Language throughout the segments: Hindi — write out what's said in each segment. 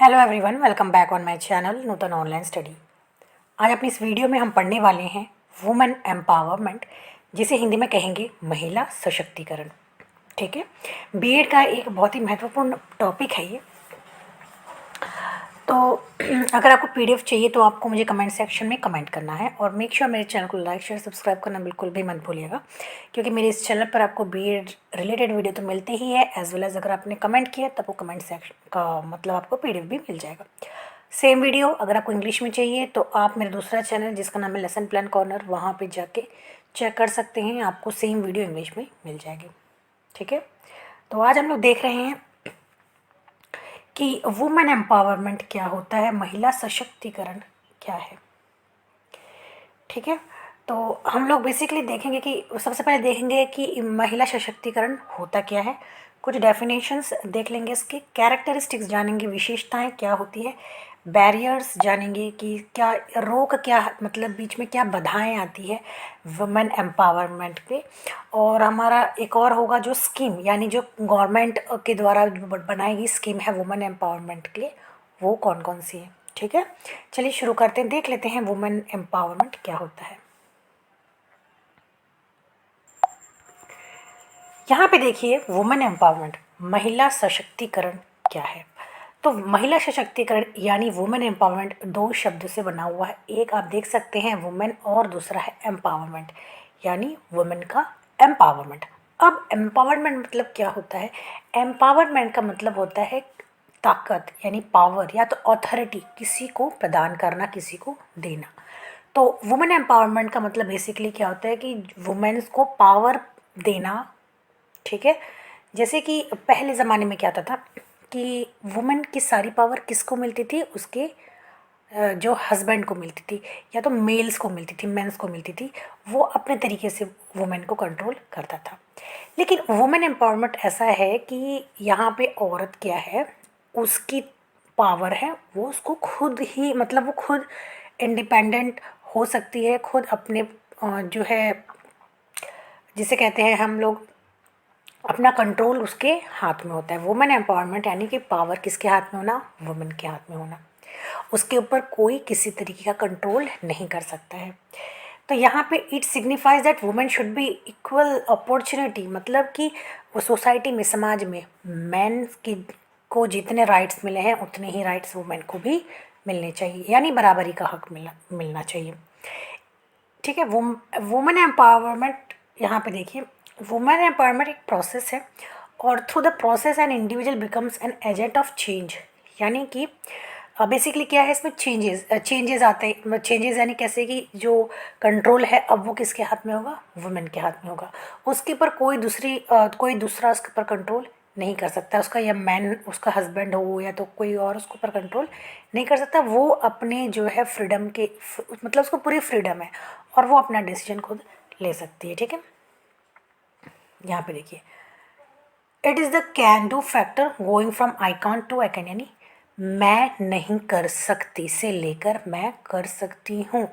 Hello everyone, welcome back on my channel Nutan online study. आज अपनी इस वीडियो में हम पढ़ने वाले हैं वुमेन एम्पावरमेंट, जिसे हिंदी में कहेंगे महिला सशक्तिकरण। ठीक है, बीएड का एक बहुत ही महत्वपूर्ण टॉपिक है ये। तो अगर आपको पीडीएफ चाहिए तो आपको मुझे कमेंट सेक्शन में कमेंट करना है और मेक श्योर मेरे चैनल को लाइक शेयर सब्सक्राइब करना बिल्कुल भी मत भूलिएगा, क्योंकि मेरे इस चैनल पर आपको बीएड रिलेटेड वीडियो तो मिलती ही है, एज वेल एज अगर आपने कमेंट किया तब वो कमेंट सेक्शन का मतलब आपको पीडीएफ भी मिल जाएगा। सेम वीडियो अगर आपको इंग्लिश में चाहिए तो आप मेरा दूसरा चैनल जिसका नाम है लेसन प्लान कॉर्नर, वहाँ पर जाके चेक कर सकते हैं, आपको सेम वीडियो इंग्लिश में मिल जाएगी। ठीक है, तो आज हम लोग देख रहे हैं कि वुमेन एम्पावरमेंट क्या होता है, महिला सशक्तिकरण क्या है। ठीक है, तो हम लोग बेसिकली देखेंगे कि सबसे पहले देखेंगे कि महिला सशक्तिकरण होता क्या है, कुछ डेफिनेशंस देख लेंगे, इसके कैरेक्टरिस्टिक्स जानेंगे, विशेषताएं क्या होती है, बैरियर्स जानेंगे कि क्या रोक क्या मतलब बीच में क्या बाधाएं आती है वुमेन एम्पावरमेंट पे। और हमारा एक और होगा जो स्कीम, यानी जो गवर्नमेंट के द्वारा बनाई गई स्कीम है वुमेन एम्पावरमेंट के लिए, वो कौन कौन सी है। ठीक है, चलिए शुरू करते हैं, देख लेते हैं वुमेन एम्पावरमेंट क्या होता है। यहाँ पे देखिए वुमेन एम्पावरमेंट, महिला सशक्तिकरण क्या है। तो महिला सशक्तिकरण यानी वुमेन एम्पावरमेंट दो शब्द से बना हुआ है, एक आप देख सकते हैं वुमेन और दूसरा है एम्पावरमेंट, यानी वुमेन का एम्पावरमेंट। अब एम्पावरमेंट मतलब क्या होता है, एम्पावरमेंट का मतलब होता है ताकत यानी पावर या तो अथॉरिटी किसी को प्रदान करना, किसी को देना। तो वुमेन एम्पावरमेंट का मतलब बेसिकली क्या होता है कि वुमेन्स को पावर देना। ठीक है, जैसे कि पहले ज़माने में क्या होता था कि वुमेन की सारी पावर किसको मिलती थी, उसके जो हस्बैंड को मिलती थी या तो मेल्स को मिलती थी, मेंस को मिलती थी, वो अपने तरीके से वुमेन को कंट्रोल करता था। लेकिन वुमेन एम्पावरमेंट ऐसा है कि यहाँ पे औरत क्या है, उसकी पावर है, वो उसको खुद ही मतलब वो खुद इंडिपेंडेंट हो सकती है, खुद अपने जो है जिसे कहते हैं हम लोग अपना कंट्रोल उसके हाथ में होता है। वुमेन एम्पावरमेंट यानी कि पावर किसके हाथ में होना, वुमेन के हाथ में होना, उसके ऊपर कोई किसी तरीके का कंट्रोल नहीं कर सकता है। तो यहाँ पे it signifies that women should be equal opportunity, मतलब कि वो सोसाइटी में, समाज में मैन की को जितने राइट्स मिले हैं उतने ही राइट्स वुमेन को भी मिलने चाहिए, यानी बराबरी का हक मिलना चाहिए। ठीक है, वुमेन एम्पावरमेंट यहाँ पे देखिए, वुमेन एम्पावरमेंट एक प्रोसेस है और through the process an individual becomes an agent of change, यानी कि बेसिकली क्या है, इसमें चेंजेस आते हैं। चेंजेस यानी कैसे कि जो कंट्रोल है अब वो किसके हाथ में होगा, वुमेन के हाथ में होगा, उसके ऊपर कोई दूसरा उसके ऊपर कंट्रोल नहीं कर सकता, उसका या मैन उसका हस्बैंड हो या तो कोई और उसके ऊपर कंट्रोल नहीं कर सकता। वो अपने जो है फ्रीडम के मतलब उसको पूरी फ्रीडम है और वो अपना डिसीजन खुद ले सकती है। ठीक है, यहाँ पे देखिए, it is the can do factor going from I can't to I can, यानी मैं नहीं कर सकती से लेकर मैं कर सकती हूँ,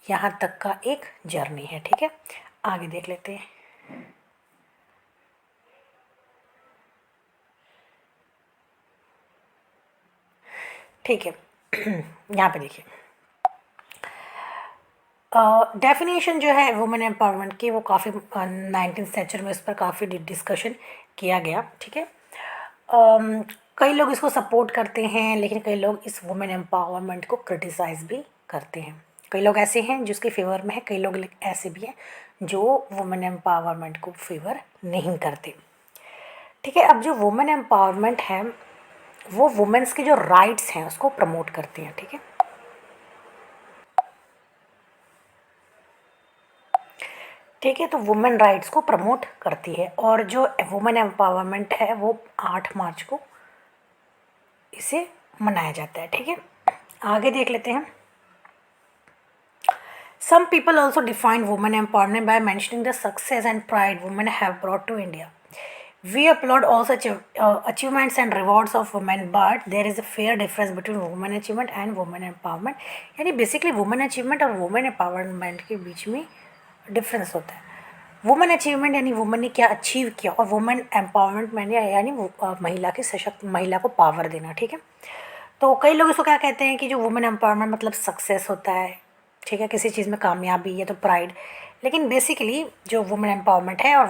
यहाँ तक का एक जर्नी है। ठीक है, आगे देख लेते हैं। ठीक है, यहाँ पे देखिए डेफिनेशन जो है वुमेन एम्पावरमेंट की वो काफ़ी 19th सेंचुरी में इस पर काफ़ी डिस्कशन किया गया। ठीक है, कई लोग इसको सपोर्ट करते हैं लेकिन कई लोग इस वुमेन एम्पावरमेंट को क्रिटिसाइज़ भी करते हैं। कई लोग ऐसे हैं जिसके फेवर में है, कई लोग ऐसे भी हैं जो वुमेन एम्पावरमेंट को फेवर नहीं करते। ठीक है, अब जो वुमेन एम्पावरमेंट है वो वुमेन्स के जो राइट्स हैं उसको प्रमोट करते हैं। ठीक है, ठीक है, तो वुमेन राइट्स को प्रमोट करती है और जो वुमेन एम्पावरमेंट है वो 8 मार्च को इसे मनाया जाता है। ठीक है, आगे देख लेते हैं। Some people also define women empowerment by mentioning the success and pride women have brought to India. We applaud all such achievements and rewards of women, but there is a fair difference between women achievement and women empowerment। यानी बेसिकली वुमेन अचीवमेंट और वुमेन एम्पावरमेंट के बीच में डिफरेंस होता है। वुमेन अचीवमेंट यानी वुमेन ने क्या अचीव किया और वुमेन एम्पावरमेंट यानी महिला की सशक्त, महिला को पावर देना। ठीक है, तो कई लोग इसको क्या कहते हैं कि जो वुमेन एम्पावरमेंट मतलब सक्सेस होता है, ठीक है, किसी चीज़ में कामयाबी है तो प्राइड। लेकिन बेसिकली जो वुमेन एम्पावरमेंट है और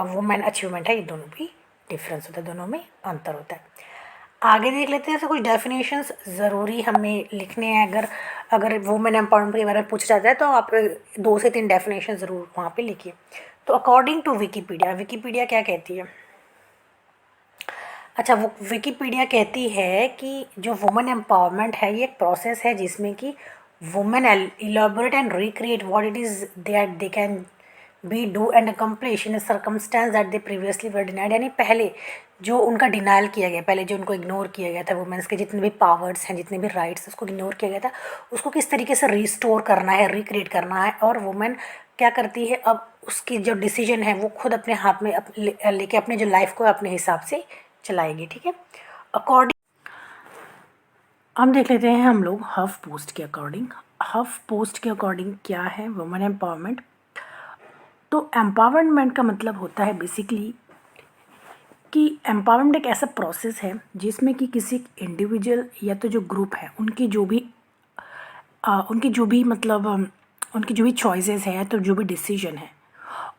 वुमेन अचीवमेंट है, ये दोनों भी डिफरेंस होता है, दोनों में अंतर होता है। आगे देख लेते हैं। तो कुछ डेफिनेशंस ज़रूरी हमें लिखने हैं। अगर वुमेन एम्पावरमेंट के बारे में पूछा जाता है तो आप 2 से 3 डेफिनेशन ज़रूर वहाँ पे लिखिए। तो अकॉर्डिंग टू विकीपीडिया, विकीपीडिया क्या कहती है? अच्छा, वो विकीपीडिया कहती है कि जो वुमेन एम्पावरमेंट है ये एक प्रोसेस है जिसमें कि women elaborate and recreate what it is that they can be do and accomplish in a circumstance that they previously were denied. यानी पहले जो उनका डिनाइल किया गया, पहले जो उनको इग्नोर किया गया था, वुमेन्स के जितने भी पावर्स हैं, जितने भी राइट्स, उसको इग्नोर किया गया था, उसको किस तरीके से रिस्टोर करना है, रिक्रिएट करना है। और वुमेन क्या करती है, अब उसकी जो डिसीजन है वो खुद अपने हाथ में लेके अपने जो लाइफ को अपने हिसाब से चलाएगी, ठीक है। अकॉर्डिंग अब देख लेते हैं हम लोग हफ पोस्ट के अकॉर्डिंग। हफ पोस्ट के अकॉर्डिंग क्या है वुमेन एम्पावरमेंट? तो एम्पावरमेंट का मतलब होता है बेसिकली कि एम्पावरमेंट एक ऐसा प्रोसेस है जिसमें कि किसी इंडिविजुअल या तो जो ग्रुप है उनकी जो भी मतलब उनकी जो भी चॉइसेस है, तो जो भी डिसीजन है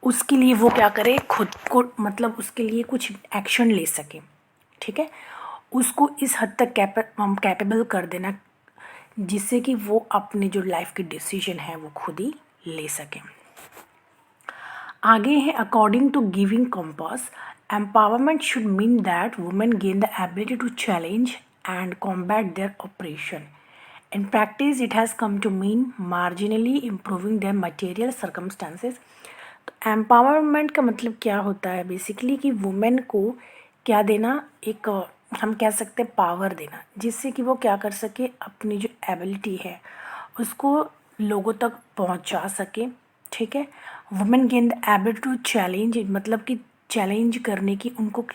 उसके लिए वो क्या करे, खुद को मतलब उसके लिए कुछ एक्शन ले सके, ठीक है। उसको इस हद तक कैपेबल कर देना जिससे कि वो अपने जो लाइफ के डिसीजन है वो खुद ही ले सकें। आगे है according to Giving Compass, empowerment should mean that women gain the ability to challenge and combat their operation. In practice, it has come to mean marginally improving their material circumstances। तो एम्पावरमेंट का मतलब क्या होता है बेसिकली कि वुमेन को क्या देना, एक हम कह सकते हैं पावर देना, जिससे कि वो क्या कर सके, अपनी जो एबिलिटी है उसको लोगों तक पहुंचा सके, ठीक है। Women gain the ability to challenge, मतलब कि चैलेंज करने की उनको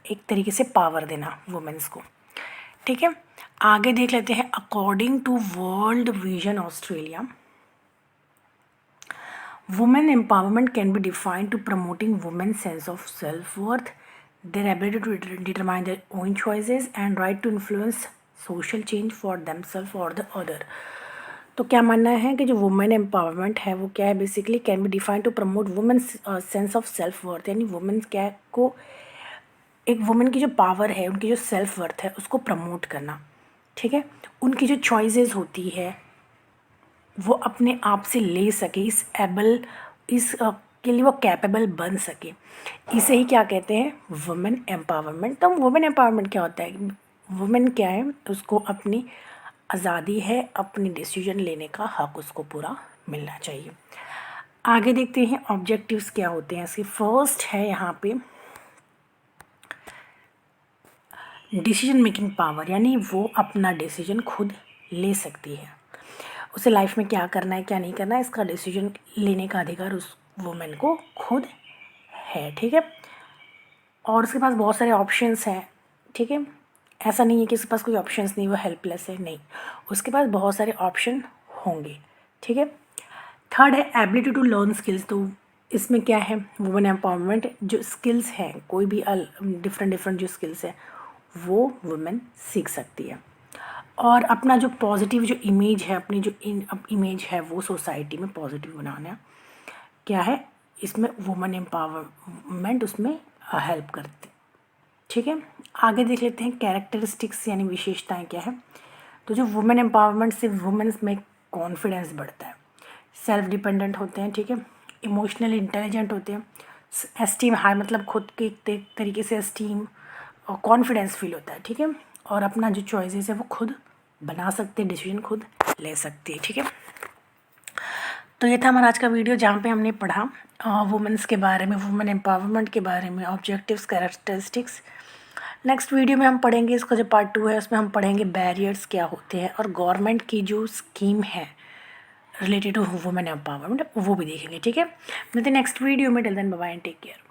एक तरीके से पावर देना वुमेन्स को, ठीक है। आगे देख लेते हैं according to World Vision Australia, women empowerment can be defined to promoting women sense of self worth, their ability to determine their own choices and right to influence social change for themself और द अदर। तो क्या मानना है कि जो वुमेन एम्पावरमेंट है वो क्या है basically, can be defined to promote women sense of self worth, यानी वुमेन क्या को, एक वुमेन की जो पावर है, उनकी जो सेल्फ वर्थ है उसको प्रमोट करना, ठीक है। उनकी जो चॉइसेस होती है वो अपने आप से ले सके, के लिए वो कैपेबल बन सके, इसे ही क्या कहते हैं, वुमेन एम्पावरमेंट। तो वुमेन एम्पावरमेंट क्या होता है, वुमेन क्या है, उसको अपनी आज़ादी है, अपनी डिसीजन लेने का हक उसको पूरा मिलना चाहिए। आगे देखते हैं ऑब्जेक्टिव्स क्या होते हैं इसके। फर्स्ट है यहाँ पे डिसीजन मेकिंग पावर, यानी वो अपना डिसीजन खुद ले सकती है, उसे लाइफ में क्या करना है क्या नहीं करना है इसका डिसीजन लेने का अधिकार उस वुमेन को खुद है, ठीक है। और उसके पास बहुत सारे ऑप्शंस हैं, ठीक है। ऐसा नहीं है कि उसके पास कोई ऑप्शंस नहीं, वो हेल्पलेस है, नहीं, उसके पास बहुत सारे ऑप्शन होंगे, ठीक है। थर्ड है एबिलिटी टू लर्न स्किल्स। तो इसमें क्या है, वुमेन एम्पावरमेंट जो स्किल्स हैं, कोई भी डिफरेंट डिफरेंट जो स्किल्स हैं वो वुमेन सीख सकती है। और अपना जो पॉजिटिव जो इमेज है, अपनी जो इमेज है वो सोसाइटी में पॉजिटिव बनाना क्या है, इसमें वुमेन एम्पावरमेंट उसमें हेल्प करती, ठीक है। आगे देख लेते हैं कैरेक्टरिस्टिक्स यानी विशेषताएं क्या है। तो जो वुमेन एम्पावरमेंट से वुमेन्स में कॉन्फिडेंस बढ़ता है, सेल्फ डिपेंडेंट होते हैं, ठीक है, इमोशनली इंटेलिजेंट होते हैं, एस्टीम हाई मतलब खुद के एक तरीके से एस्टीम और कॉन्फिडेंस फील होता है, ठीक है। और अपना जो चॉइसेस है वो खुद बना सकते हैं, डिसीजन खुद ले सकती है, ठीक है। तो ये था हमारा आज का वीडियो जहाँ पे हमने पढ़ा वुमेन्स के बारे में, वुमेन एम्पावरमेंट के बारे में, ऑब्जेक्टिव्स, कैरेक्टरिस्टिक्स। नेक्स्ट वीडियो में हम पढ़ेंगे इसका जो पार्ट 2 है उसमें हम पढ़ेंगे बैरियर्स क्या होते हैं और गवर्नमेंट की जो स्कीम है रिलेटेड टू वुमेन एम्पावरमेंट वो भी देखेंगे, ठीक है। मिलते हैं नेक्स्ट वीडियो में, till then bye bye and take care.